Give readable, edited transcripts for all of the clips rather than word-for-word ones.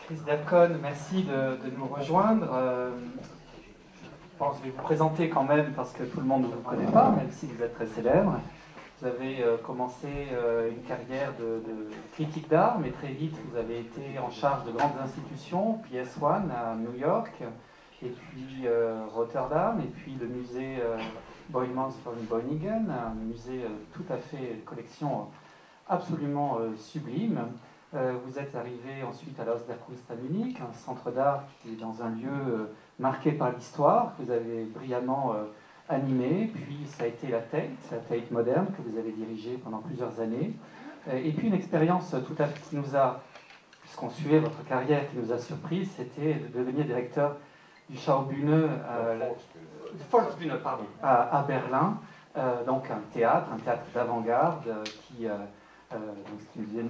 Chris Dacon, merci de nous rejoindre. Je pense que je vais vous présenter quand même parce que tout le monde ne vous connaît pas, même si vous êtes très célèbre. Vous avez commencé une carrière de critique d'art, mais très vite vous avez été en charge de grandes institutions, PS1 à New York, et puis Rotterdam, et puis le musée Boijmans van Beuningen, un musée tout à fait, collection absolument sublime. Vous êtes arrivé ensuite à l'Osterkunst à Munich, un centre d'art qui est dans un lieu marqué par l'histoire, que vous avez brillamment animé. Puis ça a été la Tate moderne, que vous avez dirigée pendant plusieurs années. Et puis une expérience tout à fait qui nous a, puisqu'on suivait votre carrière, qui nous a surpris, c'était de devenir directeur du Schaubühne, Volksbühne, pardon, à Berlin. Donc un théâtre d'avant-garde qui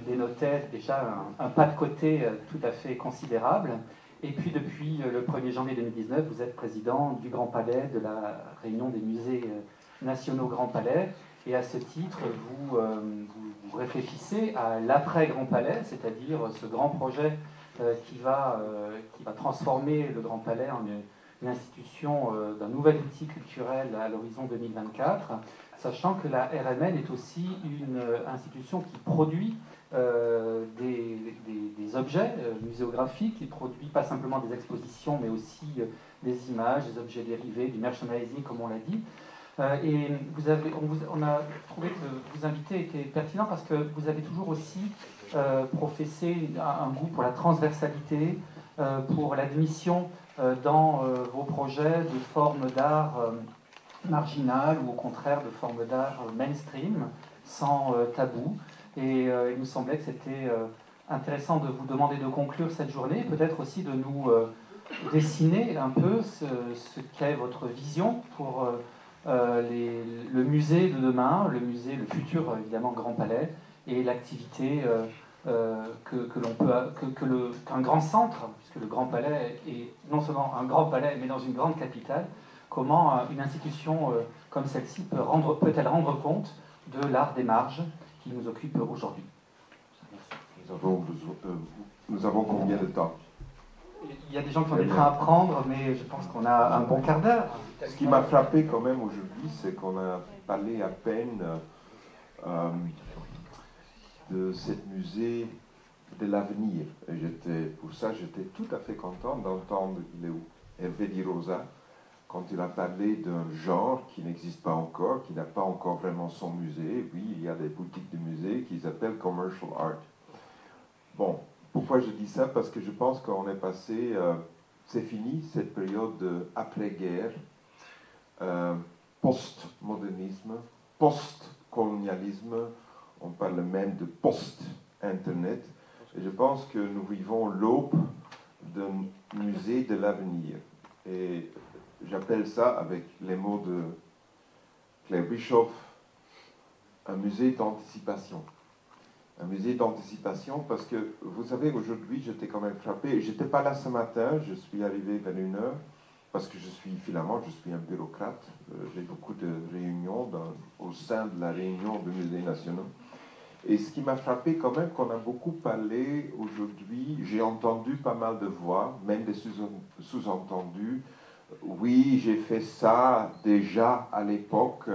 dénotait déjà un pas de côté tout à fait considérable. Et puis depuis le 1er janvier 2019, vous êtes président du Grand Palais, de la réunion des musées nationaux Grand Palais. Et à ce titre, vous réfléchissez à l'après-Grand Palais, c'est-à-dire ce grand projet qui va transformer le Grand Palais en une institution d'un nouvel outil culturel à l'horizon 2024, sachant que la RMN est aussi une institution qui produit des objets muséographiques, qui produit pas simplement des expositions, mais aussi des images, des objets dérivés, du merchandising, comme on l'a dit. Et on a trouvé que vous inviter était pertinent parce que vous avez toujours aussi professé un goût pour la transversalité, pour l'admission dans vos projets de formes d'art marginales ou au contraire de formes d'art mainstream, sans tabou. Et il nous semblait que c'était intéressant de vous demander de conclure cette journée, peut-être aussi de nous dessiner un peu ce qu'est votre vision pour le musée de demain, le futur évidemment Grand Palais, et l'activité qu'un grand centre, puisque le Grand Palais est non seulement un grand palais, mais dans une grande capitale, comment une institution comme celle-ci peut-elle rendre compte de l'art des marges qui nous occupe aujourd'hui. Nous avons combien de temps? Il y a des gens qui ont des trains à prendre, mais je pense qu'on a un bon quart d'heure. Ce qui m'a frappé quand même aujourd'hui, c'est qu'on a parlé à peine de ce musée de l'avenir. Et pour ça, j'étais tout à fait content d'entendre Hervé Di Rosa quand il a parlé d'un genre qui n'existe pas encore, qui n'a pas encore vraiment son musée. Oui, il y a des boutiques de musées qui s'appellent commercial art. Bon, pourquoi je dis ça? Parce que je pense qu'on est passé, c'est fini cette période après-guerre, post-modernisme, post-colonialisme, on parle même de post-internet, et je pense que nous vivons l'aube d'un musée de l'avenir. Et j'appelle ça, avec les mots de Claire Bischoff, un musée d'anticipation. Un musée d'anticipation parce que, vous savez, aujourd'hui, j'étais quand même frappé. Je n'étais pas là ce matin, je suis arrivé vers 1h, parce que je suis un bureaucrate. J'ai beaucoup de réunions au sein de la réunion des musées nationaux. Et ce qui m'a frappé quand même, qu'on a beaucoup parlé aujourd'hui, j'ai entendu pas mal de voix, même des sous-entendus. Oui, j'ai fait ça déjà à l'époque,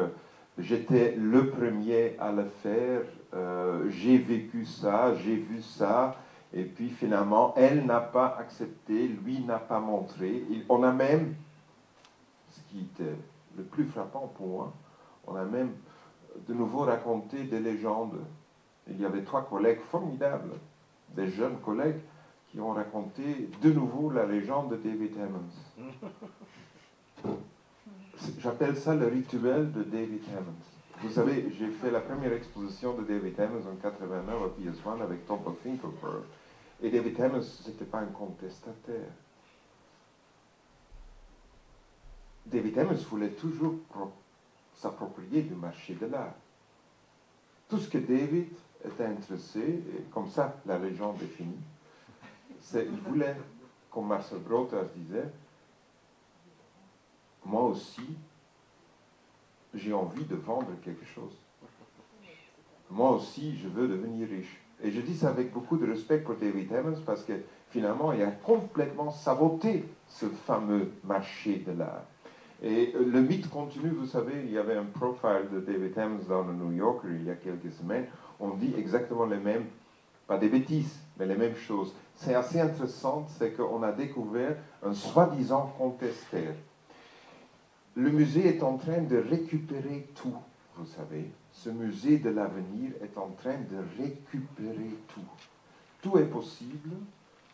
j'étais le premier à le faire, j'ai vécu ça, j'ai vu ça, et puis finalement, elle n'a pas accepté, lui n'a pas montré. On a même, ce qui était le plus frappant pour moi, on a même de nouveau raconté des légendes. Il y avait 3 collègues formidables, des jeunes collègues, qui ont raconté de nouveau la légende de David Hammons. J'appelle ça le rituel de David Hammons. Vous savez, j'ai fait la première exposition de David Hammons en 89 à PS1 avec Temple Finkelberg. Et David Hammons, ce n'était pas un contestataire. David Hammons voulait toujours s'approprier du marché de l'art. Tout ce que David était intéressé, et comme ça la légende est finie, c'est qu'il voulait, comme Marcel Groters disait, moi aussi, j'ai envie de vendre quelque chose. Moi aussi, je veux devenir riche. Et je dis ça avec beaucoup de respect pour David Hammons parce que finalement, il a complètement saboté ce fameux marché de l'art. Et le mythe continue, vous savez, il y avait un profile de David Hams dans le New Yorker il y a quelques semaines, on dit exactement les mêmes, pas des bêtises, mais les mêmes choses. C'est assez intéressant, c'est qu'on a découvert un soi-disant Comte Esther. Le musée est en train de récupérer tout, vous savez. Ce musée de l'avenir est en train de récupérer tout. Tout est possible,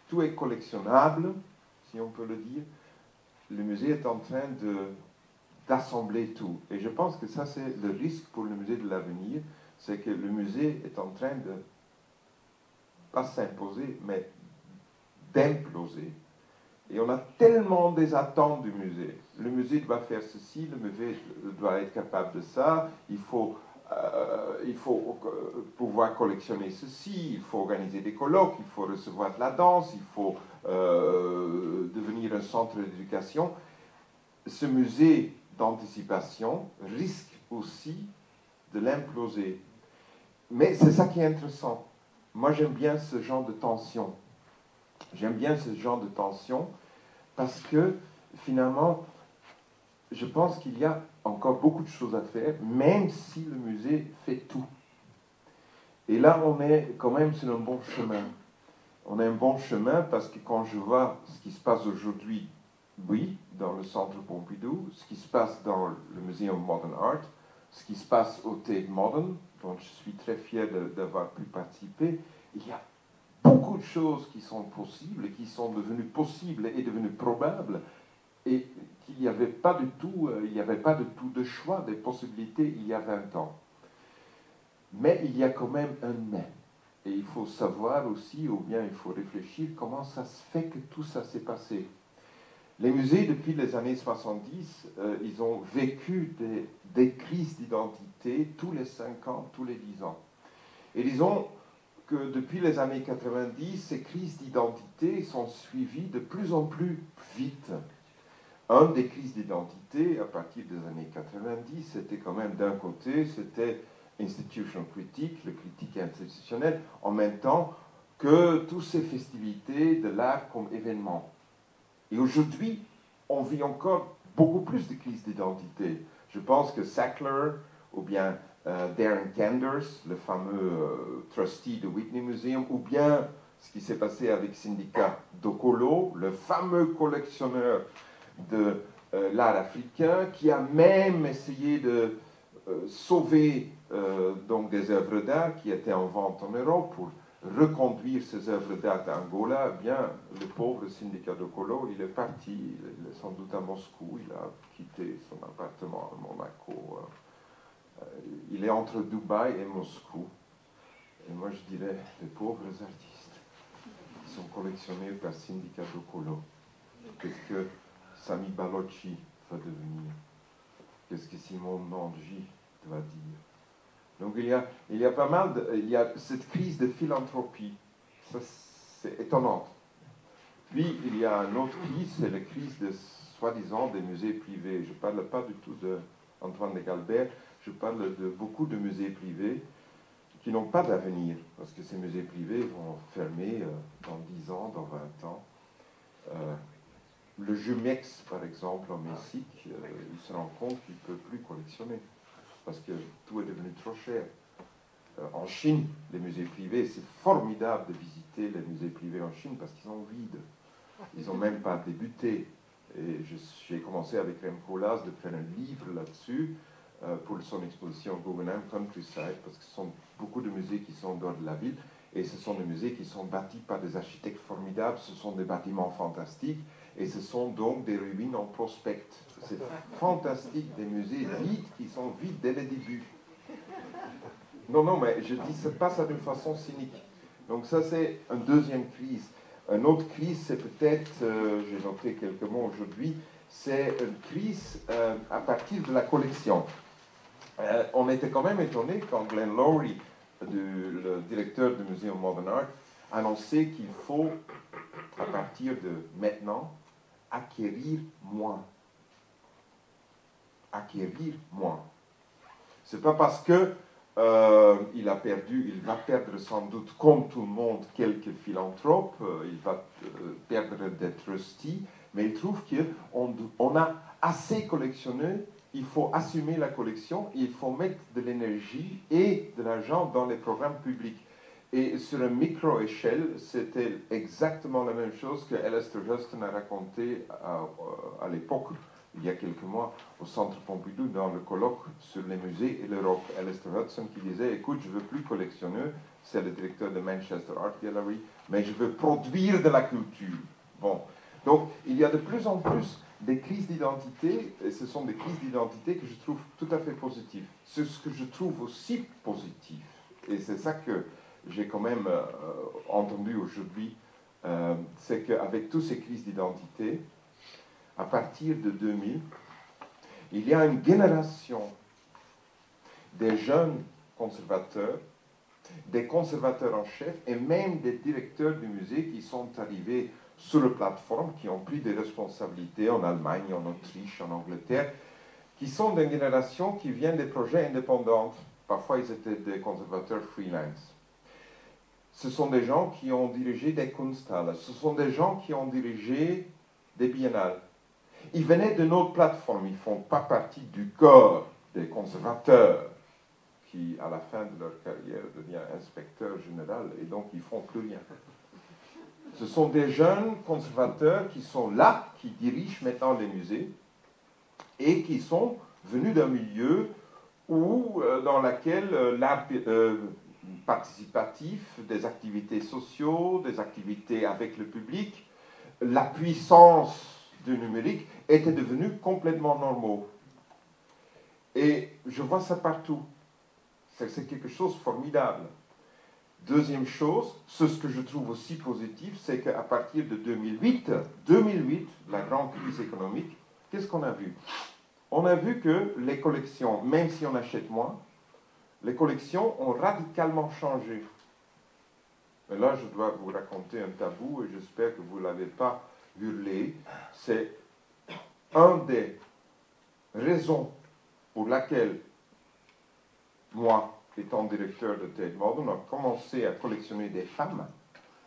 tout est collectionnable, si on peut le dire. Le musée est en train d'assembler tout. Et je pense que ça, c'est le risque pour le musée de l'avenir, c'est que le musée est en train de, pas s'imposer, mais d'imploser. Et on a tellement des attentes du musée. Le musée doit faire ceci, le musée doit être capable de ça, il faut pouvoir collectionner ceci, il faut organiser des colloques, il faut recevoir de la danse, il faut devenir un centre d'éducation. Ce musée d'anticipation risque aussi de l'imploser. Mais c'est ça qui est intéressant. Moi, j'aime bien ce genre de tension. J'aime bien ce genre de tension parce que, finalement, je pense qu'il y a encore beaucoup de choses à faire, même si le musée fait tout. Et là, on est quand même sur un bon chemin. On a un bon chemin parce que quand je vois ce qui se passe aujourd'hui, oui, dans le Centre Pompidou, ce qui se passe dans le Museum Modern Art, ce qui se passe au Tate Modern, dont je suis très fier d'avoir pu participer, il y a beaucoup de choses qui sont possibles, et qui sont devenues possibles et devenues probables, et qu'il n'y avait pas du tout, de choix, des possibilités il y a 20 ans. Mais il y a quand même un mais. Et il faut savoir aussi, ou bien il faut réfléchir, comment ça se fait que tout ça s'est passé. Les musées, depuis les années 70, ils ont vécu des crises d'identité tous les 5 ans, tous les 10 ans. Et disons que depuis les années 90, ces crises d'identité sont suivies de plus en plus vite. Un des crises d'identité, à partir des années 90, c'était quand même d'un côté, c'était institution critique, le critique institutionnel, en même temps que toutes ces festivités de l'art comme événement. Et aujourd'hui, on vit encore beaucoup plus de crises d'identité. Je pense que Sackler, ou bien Darren Kanders, le fameux trustee de Whitney Museum, ou bien ce qui s'est passé avec Syndicat Dokolo, le fameux collectionneur de l'art africain, qui a même essayé de sauver donc des œuvres d'art qui étaient en vente en Europe pour reconduire ces œuvres d'art à Angola. Eh bien, le pauvre Syndicat Dokolo, il est parti, il est sans doute à Moscou, il a quitté son appartement à Monaco. Il est entre Dubaï et Moscou. Et moi, je dirais, les pauvres artistes qui sont collectionnés par Syndicat Dokolo. Qu'est-ce que Sami Balochi va devenir? Qu'est-ce que Simon Nanji va dire? Donc il y a pas mal il y a cette crise de philanthropie. Ça, c'est étonnant. Puis il y a une autre crise, c'est la crise de soi-disant des musées privés. Je ne parle pas du tout d'Antoine de Galbert, je parle de beaucoup de musées privés qui n'ont pas d'avenir, parce que ces musées privés vont fermer dans 10 ans, dans 20 ans. Le Jumex, par exemple, en Mexique, il se rend compte qu'il ne peut plus collectionner, parce que tout est devenu trop cher. En Chine, les musées privés, c'est formidable de visiter les musées privés en Chine, parce qu'ils sont vides. Ils n'ont même pas débuté. Et j'ai commencé avec Rem Koolhaas de faire un livre là-dessus, pour son exposition Guggenheim Countryside, parce que ce sont beaucoup de musées qui sont dehors de la ville, et ce sont des musées qui sont bâtis par des architectes formidables, ce sont des bâtiments fantastiques, et ce sont donc des ruines en prospect. C'est fantastique, des musées vides qui sont vides dès le début. Non, mais je dis pas ça d'une façon cynique. Donc ça, c'est une deuxième crise. Une autre crise, c'est peut-être, j'ai noté quelques mots aujourd'hui, c'est une crise à partir de la collection. On était quand même étonné quand Glenn Lowry, le directeur du Museum Modern Art, annonçait qu'il faut, à partir de maintenant, acquérir moins. Acquérir moins. C'est pas parce que il va perdre sans doute, comme tout le monde, quelques philanthropes, il va perdre des trustees, mais il trouve qu'on a assez collectionné, il faut assumer la collection, et il faut mettre de l'énergie et de l'argent dans les programmes publics. Et sur une micro-échelle, c'était exactement la même chose que Alistair Huston a raconté à l'époque, il y a quelques mois, au Centre Pompidou, dans le colloque sur les musées et l'Europe. Alistair Hudson qui disait, écoute, je ne veux plus collectionner, c'est le directeur de Manchester Art Gallery, mais je veux produire de la culture. Bon, donc il y a de plus en plus des crises d'identité, et ce sont des crises d'identité que je trouve tout à fait positives. Ce que je trouve aussi positif, et c'est ça que j'ai quand même entendu aujourd'hui, c'est qu'avec toutes ces crises d'identité, à partir de 2000, il y a une génération des jeunes conservateurs, des conservateurs en chef et même des directeurs du musée qui sont arrivés sur la plateforme, qui ont pris des responsabilités en Allemagne, en Autriche, en Angleterre, qui sont des générations qui viennent des projets indépendants. Parfois, ils étaient des conservateurs freelance. Ce sont des gens qui ont dirigé des Kunsthalle, ce sont des gens qui ont dirigé des biennales. Ils venaient de notre plateforme, ils ne font pas partie du corps des conservateurs qui, à la fin de leur carrière, deviennent inspecteurs généraux et donc ils ne font plus rien. Ce sont des jeunes conservateurs qui sont là, qui dirigent maintenant les musées et qui sont venus d'un milieu dans lequel l'art participatif, des activités sociales, des activités avec le public, la puissance du numérique étaient devenus complètement normaux. Et je vois ça partout. C'est quelque chose de formidable. Deuxième chose, ce que je trouve aussi positif, c'est qu'à partir de 2008, la grande crise économique, qu'est-ce qu'on a vu? On a vu que les collections, même si on achète moins, les collections ont radicalement changé. Et là, je dois vous raconter un tabou, et j'espère que vous ne l'avez pas hurlé. C'est une des raisons pour laquelle moi, étant directeur de Tate Modern, a commencé à collectionner des femmes,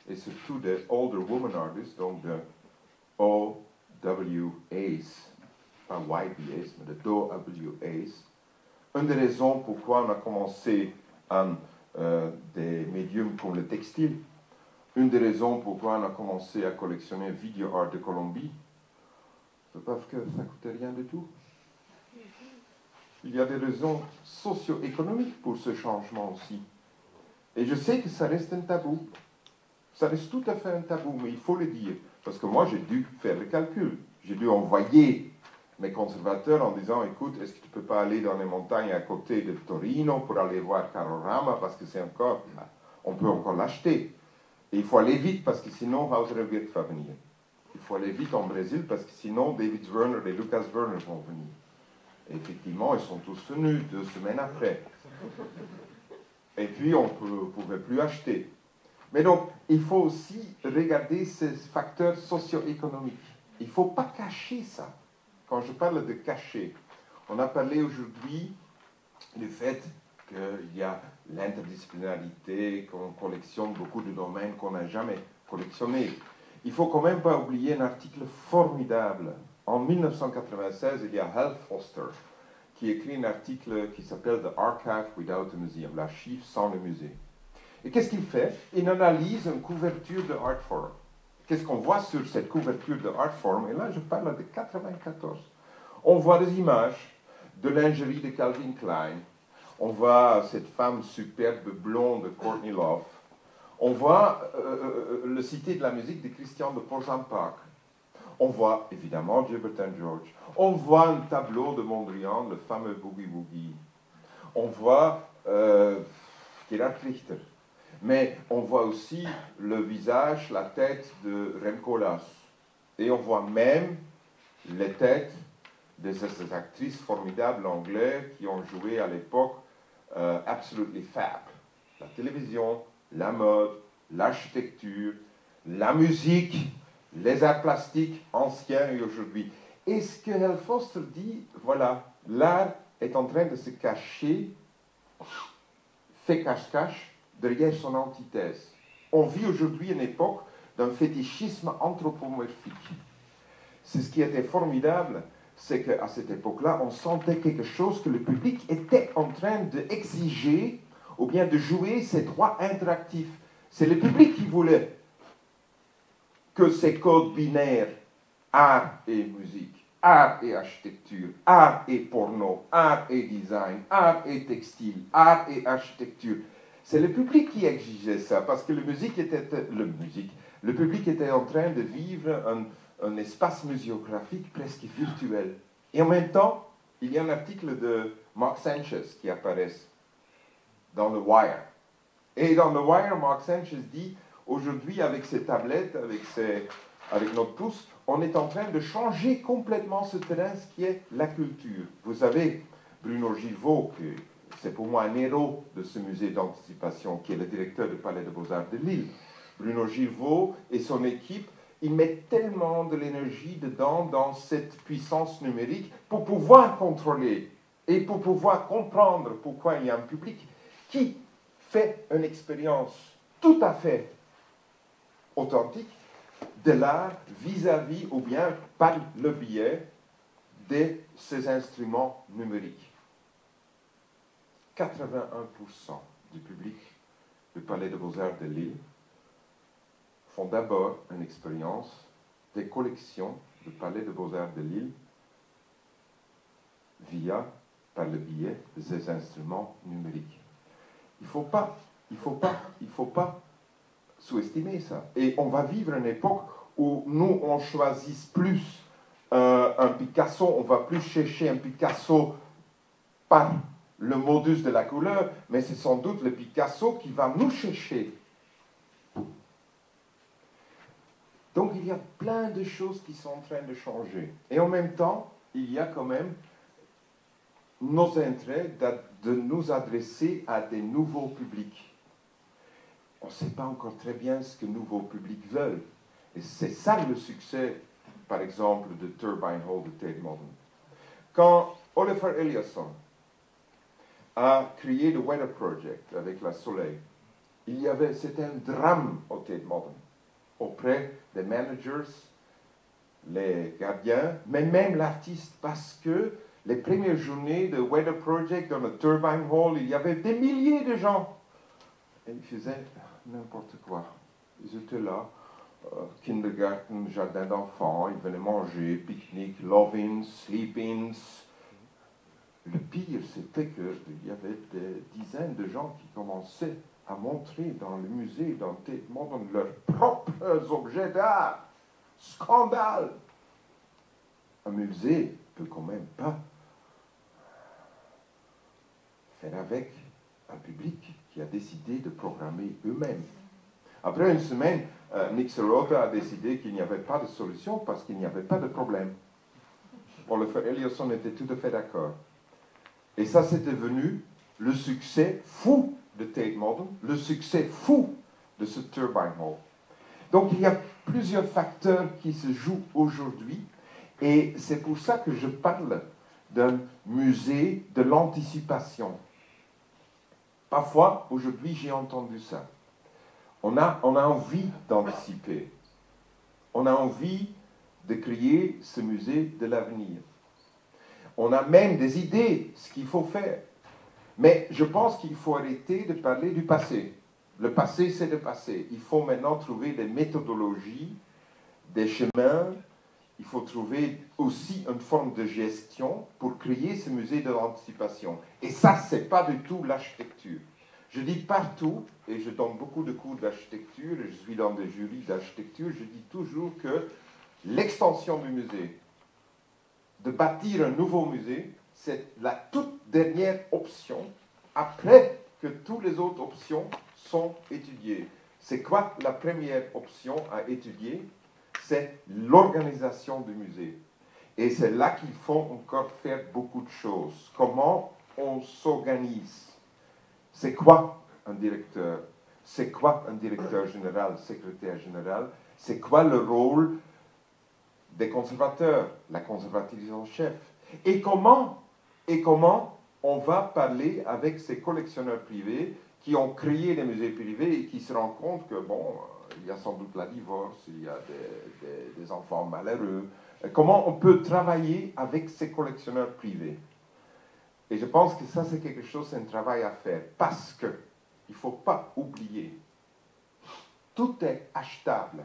et surtout des older woman artists, donc de OWAs, pas YBAs, mais de OWAs. Une des raisons pourquoi on a commencé des médiums comme le textile, une des raisons pourquoi on a commencé à collectionner Video Art de Colombie, c'est parce que ça ne coûtait rien du tout. Il y a des raisons socio-économiques pour ce changement aussi. Et je sais que ça reste un tabou. Ça reste tout à fait un tabou, mais il faut le dire. Parce que moi, j'ai dû faire le calcul. J'ai dû envoyer mes conservateurs en disant, écoute, est-ce que tu ne peux pas aller dans les montagnes à côté de Torino pour aller voir Carorama, parce que c'est encore, on peut encore l'acheter. Et il faut aller vite, parce que sinon, Hauser Wirth va venir. Il faut aller vite en Brésil, parce que sinon, David Werner et Lucas Werner vont venir. Et effectivement, ils sont tous venus 2 semaines après. Et puis, on ne pouvait plus acheter. Mais donc, il faut aussi regarder ces facteurs socio-économiques. Il ne faut pas cacher ça. Quand je parle de cacher, on a parlé aujourd'hui du fait qu'il y a l'interdisciplinarité, qu'on collectionne beaucoup de domaines qu'on n'a jamais collectionnés. Il ne faut quand même pas oublier un article formidable. En 1996, il y a Hal Foster qui écrit un article qui s'appelle The Archive Without a Museum, l'archive sans le musée. Et qu'est-ce qu'il fait? Il analyse une couverture de Artforum. Qu'est-ce qu'on voit sur cette couverture de Artforum? Et là, je parle de 1994. On voit des images de lingerie de Calvin Klein. On voit cette femme superbe blonde de Courtney Love. On voit le Cité de la musique de Christian de Portzamparc. On voit évidemment Gilbert and George. On voit un tableau de Mondrian, le fameux Boogie Woogie. On voit Gerhard Richter. Mais on voit aussi le visage, la tête de Remco Las. Et on voit même les têtes de ces actrices formidables anglaises qui ont joué à l'époque Absolutely Fab. La télévision, la mode, l'architecture, la musique, les arts plastiques anciens et aujourd'hui. Et ce que Hal Foster dit, voilà, l'art est en train de se cacher fait cache-cache derrière son antithèse. On vit aujourd'hui une époque d'un fétichisme anthropomorphique. C'est ce qui était formidable, c'est qu'à cette époque-là, on sentait quelque chose que le public était en train d'exiger ou bien de jouer ses droits interactifs. C'est le public qui voulait que ces codes binaires, art et musique, art et architecture, art et porno, art et design, art et textile, art et architecture, c'est le public qui exigeait ça, parce que le public était en train de vivre un espace muséographique presque virtuel. Et en même temps, il y a un article de Mark Sanchez qui apparaît dans le Wire. Et dans le Wire, Mark Sanchez dit, aujourd'hui, avec ces tablettes, avec notre pouce, on est en train de changer complètement ce terrain, ce qui est la culture. Vous avez Bruno Gilvaux, c'est pour moi un héros de ce musée d'anticipation, qui est le directeur du Palais des Beaux-Arts de Lille. Bruno Gilvaux et son équipe, ils mettent tellement de l'énergie dedans, dans cette puissance numérique, pour pouvoir contrôler et pour pouvoir comprendre pourquoi il y a un public qui fait une expérience tout à fait authentique de l'art vis-à-vis ou bien par le biais de ces instruments numériques. 81% du public du Palais des Beaux-Arts de Lille font d'abord une expérience des collections du Palais des Beaux-Arts de Lille par le biais de ces instruments numériques. Il ne faut pas sous-estimer ça. Et on va vivre une époque où nous, on choisit plus un Picasso, on ne va plus chercher un Picasso par le modus de la couleur, mais c'est sans doute le Picasso qui va nous chercher. Donc il y a plein de choses qui sont en train de changer. Et en même temps, il y a quand même nos intérêts de nous adresser à des nouveaux publics. On ne sait pas encore très bien ce que nouveaux publics veulent. Et c'est ça le succès, par exemple, de Turbine Hall de Tate Modern. Quand Oliver Eliasson a créé le Weather Project avec la Soleil, c'était un drame au Tate Modern, auprès des managers, les gardiens, mais même l'artiste, parce que les premières journées de Weather Project dans le Turbine Hall, il y avait des milliers de gens. Et ils faisaient n'importe quoi. Ils étaient là, kindergarten, jardin d'enfants, ils venaient manger, pique-nique, love-ins, sleep-ins. Le pire, c'était qu'il y avait des dizaines de gens qui commençaient à montrer dans le musée, dans Tate Modern, leurs propres objets d'art. Scandale! Un musée ne peut quand même pas faire avec un public qui a décidé de programmer eux-mêmes. Après une semaine, Nick Serota a décidé qu'il n'y avait pas de solution parce qu'il n'y avait pas de problème. Oliver Eliasson était tout à fait d'accord. Et ça, c'était devenu le succès fou de Tate Modern, le succès fou de ce Turbine Hall. Donc il y a plusieurs facteurs qui se jouent aujourd'hui, et c'est pour ça que je parle d'un musée de l'anticipation. Parfois, aujourd'hui, j'ai entendu ça. On a envie d'anticiper. On a envie de créer ce musée de l'avenir. On a même des idées, ce qu'il faut faire. Mais je pense qu'il faut arrêter de parler du passé. Le passé, c'est le passé. Il faut maintenant trouver des méthodologies, des chemins. Il faut trouver aussi une forme de gestion pour créer ce musée de l'anticipation. Et ça, ce n'est pas du tout l'architecture. Je dis partout, et je donne beaucoup de cours d'architecture, et je suis dans des jurys d'architecture, je dis toujours que l'extension du musée, de bâtir un nouveau musée, c'est la toute dernière option après que toutes les autres options sont étudiées. C'est quoi la première option à étudier? C'est l'organisation du musée. Et c'est là qu'il faut encore faire beaucoup de choses. Comment on s'organise? C'est quoi un directeur? C'est quoi un directeur général, secrétaire général? C'est quoi le rôle des conservateurs, la conservatrice en chef? Et comment on va parler avec ces collectionneurs privés qui ont créé des musées privés et qui se rendent compte que, bon, il y a sans doute la divorce, il y a des enfants malheureux. Comment on peut travailler avec ces collectionneurs privés? Et je pense que ça, c'est quelque chose, c'est un travail à faire. Parce que, il ne faut pas oublier, tout est achetable.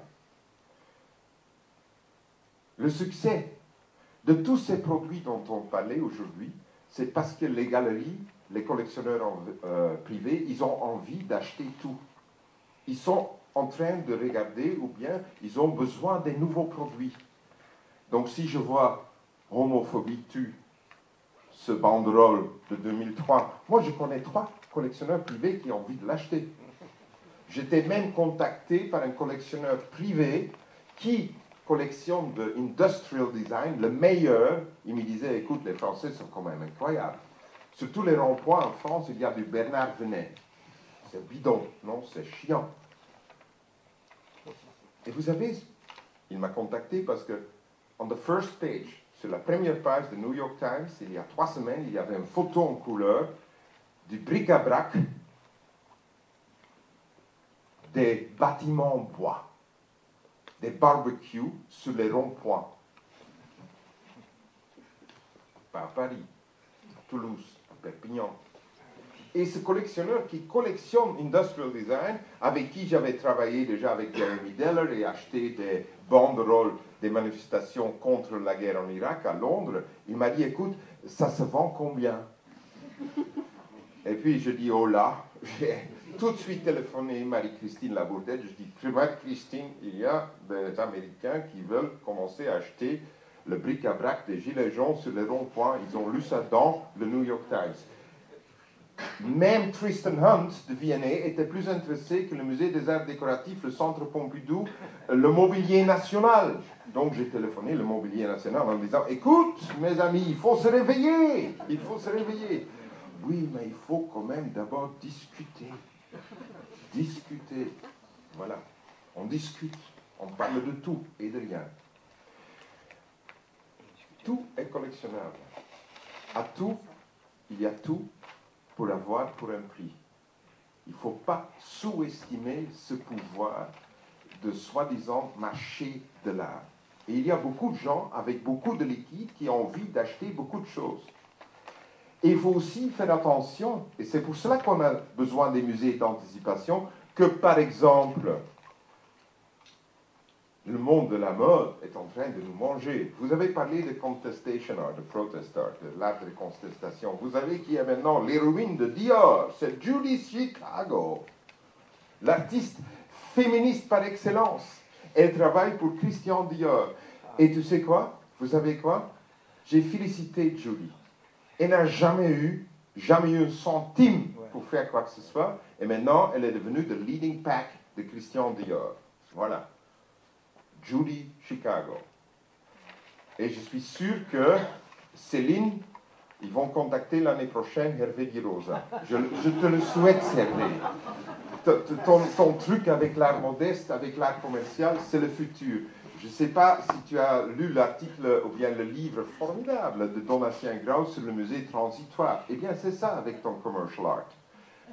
Le succès de tous ces produits dont on parlait aujourd'hui, c'est parce que les galeries, les collectionneurs privés, ils ont envie d'acheter tout. Ils sont en train de regarder ou bien ils ont besoin des nouveaux produits. Donc si je vois Homophobie tue, ce banderole de 2003, moi je connais 3 collectionneurs privés qui ont envie de l'acheter. J'étais même contacté par un collectionneur privé qui collectionne de industrial design, le meilleur. Il me disait, écoute, les Français sont quand même incroyables. Sur tous les ronds-points en France, il y a du Bernard Venet. C'est bidon, non, c'est chiant. Et vous savez, il m'a contacté parce que, on the first page, sur la première page de New York Times, il y a 3 semaines, il y avait une photo en couleur du bric-à-brac des bâtiments en bois, des barbecues sur les ronds-points. Pas à Paris, à Toulouse, à Perpignan. Et ce collectionneur qui collectionne Industrial Design, avec qui j'avais travaillé déjà avec Jeremy Deller et acheté des banderoles des manifestations contre la guerre en Irak à Londres, il m'a dit, écoute, ça se vend combien? Et puis je dis, oh là, j'ai tout de suite téléphoné Marie-Christine Labourdette, je dis, Marie-Christine, il y a des Américains qui veulent commencer à acheter le bric-à-brac des gilets jaunes sur les ronds-points, ils ont lu ça dans le New York Times. Même Tristan Hunt de Vianney était plus intéressé que le musée des arts décoratifs, le centre Pompidou, le mobilier national. Donc j'ai téléphoné le mobilier national en disant, écoute mes amis, il faut se réveiller, il faut se réveiller. Oui, mais il faut quand même d'abord discuter. Discuter. Voilà. On discute, on parle de tout et de rien. Tout est collectionnable. À tout, il y a tout pour avoir pour un prix. Il ne faut pas sous-estimer ce pouvoir de soi-disant marché de l'art. Et il y a beaucoup de gens avec beaucoup de liquide qui ont envie d'acheter beaucoup de choses. Et il faut aussi faire attention, et c'est pour cela qu'on a besoin des musées d'anticipation, que par exemple, le monde de la mode est en train de nous manger. Vous avez parlé de contestation art, de protest art, de l'art de contestation. Vous savez qui est maintenant l'héroïne de Dior, c'est Judy Chicago, l'artiste féministe par excellence. Elle travaille pour Christian Dior. Et tu sais quoi? Vous savez quoi? J'ai félicité Judy. Elle n'a jamais eu un centime pour faire quoi que ce soit. Et maintenant, elle est devenue le leading pack de Christian Dior. Voilà. Judy Chicago. Et je suis sûr que Céline, ils vont contacter l'année prochaine Hervé Di Rosa. Je te le souhaite, Hervé. Ton truc avec l'art modeste, avec l'art commercial, c'est le futur. Je ne sais pas si tu as lu l'article ou bien le livre formidable de Donatien Grau sur le musée transitoire. Eh bien, c'est ça avec ton commercial art.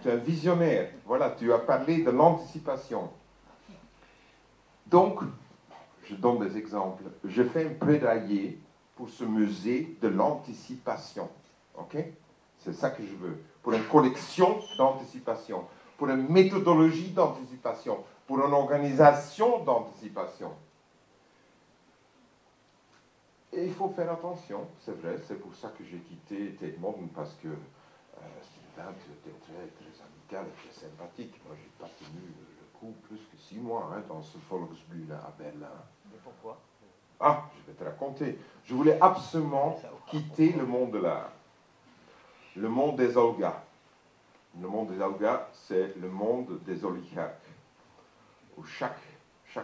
Tu es un visionnaire. Voilà, tu as parlé de l'anticipation. Donc, je donne des exemples. Je fais un plaidoyer pour ce musée de l'anticipation. OK? C'est ça que je veux. Pour une collection d'anticipation, pour une méthodologie d'anticipation, pour une organisation d'anticipation. Et il faut faire attention, c'est vrai, c'est pour ça que j'ai quitté Tate Modern, parce que Sylvain, tu étais très, très amical et très sympathique. Moi, je n'ai pas tenu le coup plus que 6 mois dans ce Volksbühne à Berlin. Mais pourquoi? Ah, je vais te raconter. Je voulais absolument quitter le monde de l'art. Le monde des Olga. Le monde des Olga, c'est le monde des oligarques, où chaque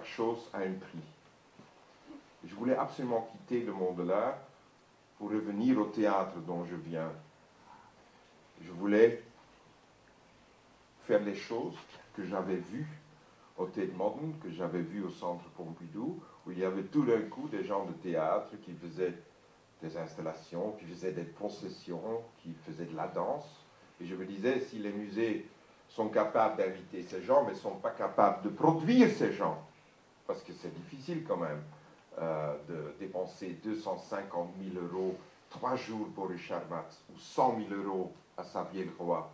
chose a un prix. Je voulais absolument quitter le monde de l'art pour revenir au théâtre dont je viens. Je voulais faire les choses que j'avais vues au Tate Modern, que j'avais vues au Centre Pompidou, où il y avait tout d'un coup des gens de théâtre qui faisaient des installations, qui faisaient des possessions, qui faisaient de la danse. Et je me disais, si les musées sont capables d'inviter ces gens, mais ne sont pas capables de produire ces gens. Parce que c'est difficile quand même de dépenser 250 000 euros 3 jours pour Richard Marx, ou 100 000 euros à Xavier Leroy,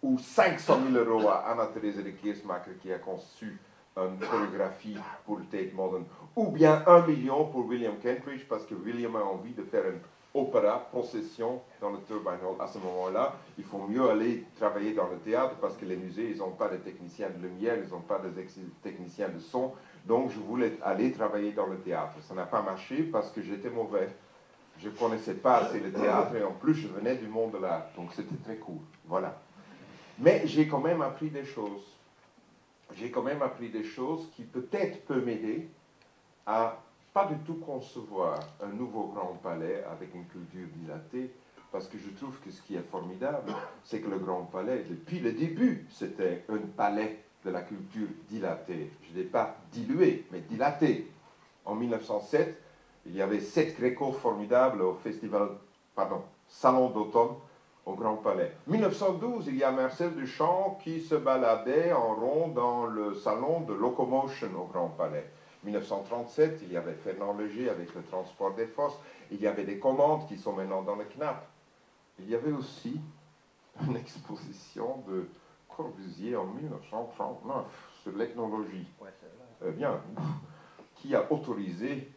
ou 500 000 euros à Anna-Therese de Keersmacher qui a conçu une chorégraphie pour le Tate Modern, ou bien 1 million pour William Kentridge parce que William a envie de faire une opéra, procession dans le Turbine Hall. À ce moment-là, il faut mieux aller travailler dans le théâtre parce que les musées, ils n'ont pas de techniciens de lumière, ils n'ont pas de techniciens de son. Donc, je voulais aller travailler dans le théâtre. Ça n'a pas marché parce que j'étais mauvais. Je ne connaissais pas assez le théâtre et en plus, je venais du monde de l'art. Donc, c'était très cool. Voilà. Mais j'ai quand même appris des choses. J'ai quand même appris des choses qui peut-être peuvent m'aider à pas du tout concevoir un nouveau Grand Palais avec une culture dilatée, parce que je trouve que ce qui est formidable, c'est que le Grand Palais, depuis le début, c'était un palais de la culture dilatée. Je n'ai pas dilué, mais dilaté. En 1907, il y avait 7 Grécos formidables au Salon d'automne au Grand Palais. 1912, il y a Marcel Duchamp qui se baladait en rond dans le salon de Locomotion au Grand Palais. 1937, il y avait Fernand Léger avec le transport des forces. Il y avait des commandes qui sont maintenant dans le CNAP. Il y avait aussi une exposition de Corbusier en 1939 sur l'ethnologie. Eh bien, qui a autorisé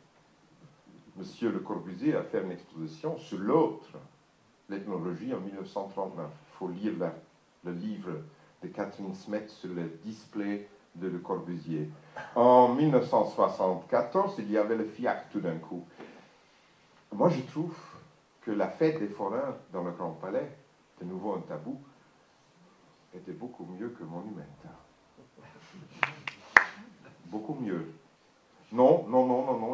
M. Le Corbusier à faire une exposition sur l'autre, l'ethnologie en 1939. Il faut lire le livre de Catherine Smet sur le display de Le Corbusier. En 1974, il y avait le FIAC tout d'un coup. Moi, je trouve que la fête des forains dans le Grand Palais, de nouveau un tabou, était beaucoup mieux que Monumenta. Beaucoup mieux. Non,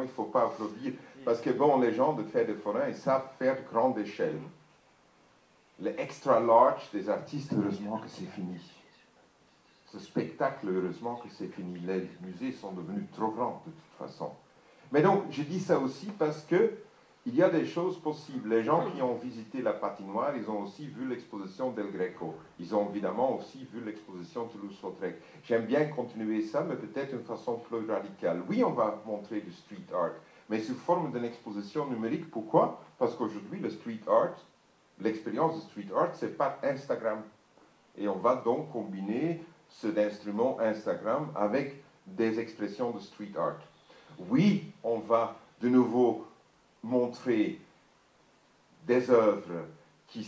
il ne faut pas applaudir. Parce que, bon, les gens de fête des forains, ils savent faire de grande échelle. Le extra large des artistes, heureusement que c'est fini. Ce spectacle, heureusement que c'est fini. Les musées sont devenus trop grands, de toute façon. Mais donc, je dis ça aussi parce que il y a des choses possibles. Les gens qui ont visité la patinoire, ils ont aussi vu l'exposition Del Greco. Ils ont évidemment aussi vu l'exposition Toulouse-Lautrec. J'aime bien continuer ça, mais peut-être d'une façon plus radicale. Oui, on va montrer du street art, mais sous forme d'une exposition numérique. Pourquoi? Parce qu'aujourd'hui, le street art, l'expérience de street art, c'est par Instagram. Et on va donc combiner cet instrument Instagram avec des expressions de street art. Oui, on va de nouveau montrer des œuvres qui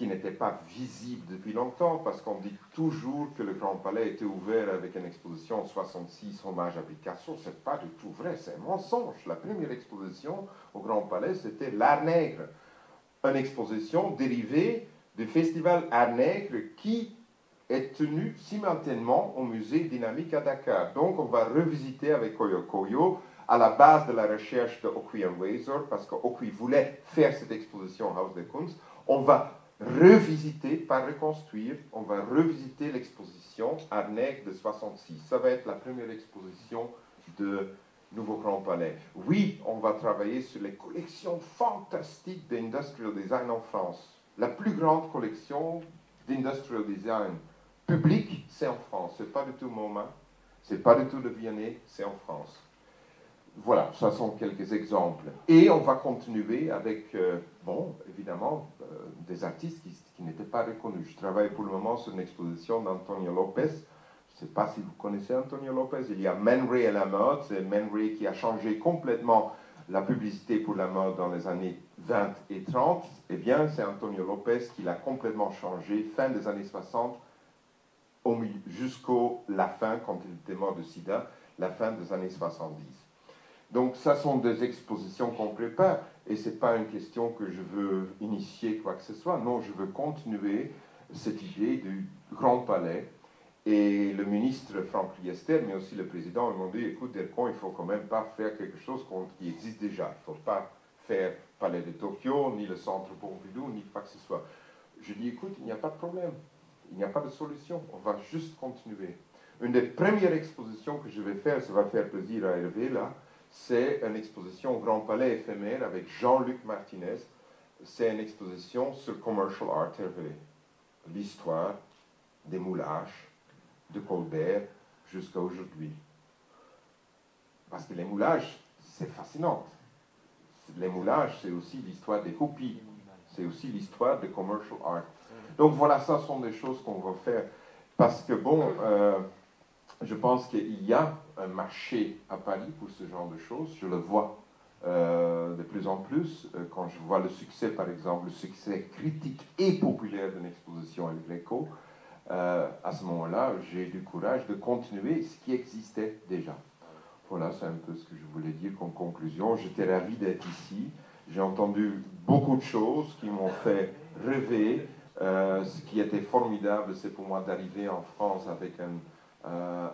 n'étaient pas visibles depuis longtemps, parce qu'on dit toujours que le Grand Palais était ouvert avec une exposition 66 hommage à Picasso. Ce n'est pas du tout vrai, c'est un mensonge. La première exposition au Grand Palais, c'était l'Art Nègre, une exposition dérivée du festival Art Nègre qui est tenu simultanément au musée Dynamique à Dakar. Donc on va revisiter avec Koyo Koyo à la base de la recherche de Okwi Weser, parce qu'Okwi voulait faire cette exposition Haus der Kunst. On va revisiter, pas reconstruire, on va revisiter l'exposition Art Nègre de 66. Ça va être la première exposition de Nouveau Grand Palais. Oui, on va travailler sur les collections fantastiques d'industrial design en France. La plus grande collection d'industrial design public, c'est en France. Ce n'est pas du tout MoMA, ce n'est pas du tout le Vianney, c'est en France. Voilà, ça sont quelques exemples. Et on va continuer avec, évidemment, des artistes qui n'étaient pas reconnus. Je travaille pour le moment sur une exposition d'Antonio Lopez. Je ne sais pas si vous connaissez Antonio Lopez. Il y a Man Ray et la mode. C'est Man Ray qui a changé complètement la publicité pour la mode dans les années 20 et 30. Eh bien, c'est Antonio Lopez qui l'a complètement changé, fin des années 60, jusqu'à la fin, quand il était mort de sida, la fin des années 70. Donc, ça sont des expositions qu'on prépare, et ce n'est pas une question que je veux initier quoi que ce soit. Non, je veux continuer cette idée du Grand Palais. Et le ministre Franck Riester, mais aussi le président, ils m'ont dit, écoute, Delcon, il ne faut quand même pas faire quelque chose qui existe déjà. Il ne faut pas faire Palais de Tokyo, ni le Centre Pompidou, ni quoi que ce soit. Je dis, écoute, il n'y a pas de problème. Il n'y a pas de solution. On va juste continuer. Une des premières expositions que je vais faire, ça va faire plaisir à Hervé, là, c'est une exposition au Grand Palais éphémère avec Jean-Luc Martinez. C'est une exposition sur Commercial Art Hervé. L'histoire des moulages, de Colbert jusqu'à aujourd'hui. Parce que les moulages, c'est fascinant. Les moulages, c'est aussi l'histoire des copies. C'est aussi l'histoire de commercial art. Donc voilà, ça sont des choses qu'on va faire. Parce que bon, je pense qu'il y a un marché à Paris pour ce genre de choses. Je le vois de plus en plus. Quand je vois le succès, par exemple, le succès critique et populaire d'une exposition à Greco, à ce moment-là, j'ai du courage de continuer ce qui existait déjà. Voilà, c'est un peu ce que je voulais dire comme conclusion. J'étais ravi d'être ici. J'ai entendu beaucoup de choses qui m'ont fait rêver. Ce qui était formidable, c'est pour moi d'arriver en France avec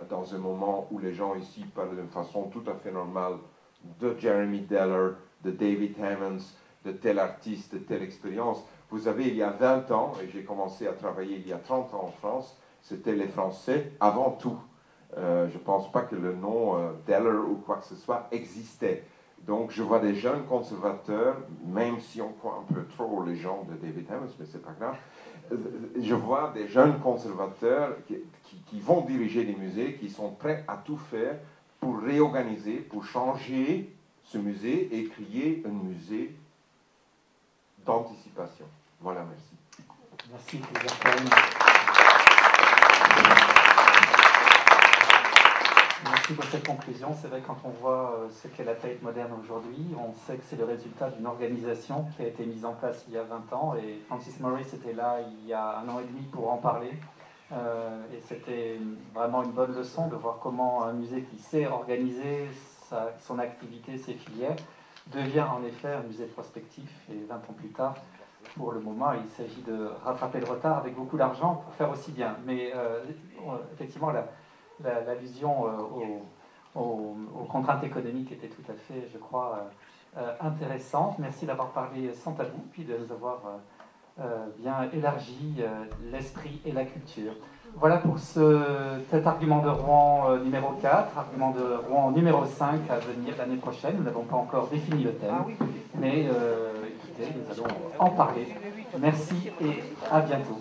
dans un moment où les gens ici parlent d'une façon tout à fait normale de Jeremy Deller, de David Hammons, de tel artiste, de telle expérience. Vous savez, il y a 20 ans, et j'ai commencé à travailler il y a 30 ans en France, c'était les Français avant tout. Je ne pense pas que le nom Deller ou quoi que ce soit existait. Donc je vois des jeunes conservateurs, même si on croit un peu trop les gens de David Hammons, mais c'est pas grave, je vois des jeunes conservateurs qui vont diriger des musées, qui sont prêts à tout faire pour réorganiser, pour changer ce musée et créer un musée d'anticipation. Voilà, merci. Merci, Pierre. Merci pour cette conclusion. C'est vrai, quand on voit ce qu'est la Tate moderne aujourd'hui, on sait que c'est le résultat d'une organisation qui a été mise en place il y a 20 ans. Et Francis Morris était là il y a 1 an et demi pour en parler. Et c'était vraiment une bonne leçon de voir comment un musée qui sait organiser son activité, ses filières, devient en effet un musée prospectif. Et 20 ans plus tard, pour le moment, il s'agit de rattraper le retard avec beaucoup d'argent pour faire aussi bien. Mais effectivement, l'allusion aux contraintes économiques était tout à fait, je crois, intéressante. Merci d'avoir parlé sans tabou, puis de nous avoir bien élargi l'esprit et la culture. Voilà pour cet argument de Rouen numéro 4, argument de Rouen numéro 5 à venir l'année prochaine. Nous n'avons pas encore défini le thème, mais écoutez, nous allons en parler. Merci et à bientôt.